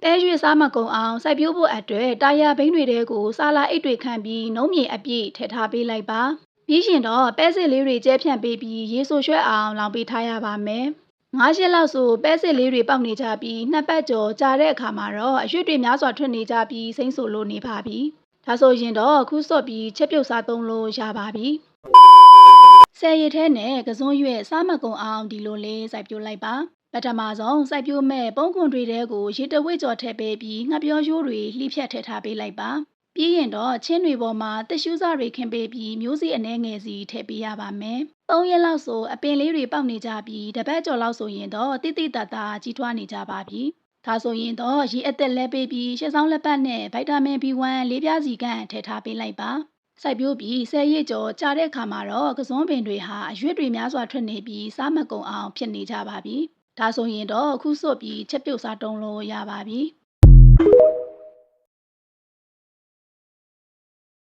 တဲရွေစားမကုံအောင်စိုက်ပျိုးဖို့အတွက်တာယာဘိန်းတွေတဲကိုစာလာအိတ်တွေခန့်ပြီးနှုံးမြေအပြည့်ထည့်ထားပေးလိုက်ပါပြီးရင်တော့ပဲစစ်လေးတွေကျဲဖြန့်ပေးပြီးရေဆိုရွှဲအောင်လောင်ပေးထားရပါမယ်9ရက်လောက်ဆိုပဲစစ်လေးတွေပေါက်နေကြပြီးနှစ်ပတ်ကျော်ကြာတဲ့အခါမှာတော့အရွက်တွေများစွာထွက်နေကြပြီးစိမ့်ဆိုလို့နေပါပြီဒါဆိုရင်တော့ခုစော့ပြီးချက်ပြုတ်စားသုံးလို့ရပါပြီဆယ်ရည်ထဲနဲ့ကစွန်းရွက်စားမကုံအောင်ဒီလိုလေးစိုက်ပျိုးလိုက်ပါပထမဆုံးစိုက်ပျိုးမဲ့ပုံးကွန်တွေတဲကိုရေတဝစ်ကျော်ထည့်ပေးပြီးငှက်ပြောရိုးတွေလှိဖြတ်ထည့်ထားပေးလိုက်ပါပြီးရင်တော့ချင်းတွေပေါ်မှာတစ်ရှူးစားတွေခင်းပေးပြီးမျိုးစေ့အနှဲငယ်စီထည့်ပေးရပါမယ်3ရက်လောက်ဆိုအပင်လေးတွေပေါက်နေကြပြီးတစ်ပတ်ကျော်လောက်ဆိုရင်တော့တိတိတတ်တာကြီးထွားနေကြပါပြီဒါဆိုရင်တော့ရေအသက်လဲပေးပြီးရှစ်ဆောင်လက်ပတ်နဲ့ဗိုက်တာမင် B1 လေးပြားစီခန့်ထည့်ထားပေးလိုက်ပါစိုက်ပျိုးပြီး10ရက်ကျော်ကြာတဲ့အခါမှာတော့ကစွန်းပင်တွေဟာအရွက်တွေများစွာထွက်နေပြီးစားမကုန်အောင်ဖြစ်နေကြပါပြီဒါဆိုရင်တော့အခုစွတ်ပြီးချက်ပြုတ်စားတုံးလို့ရပါပြီ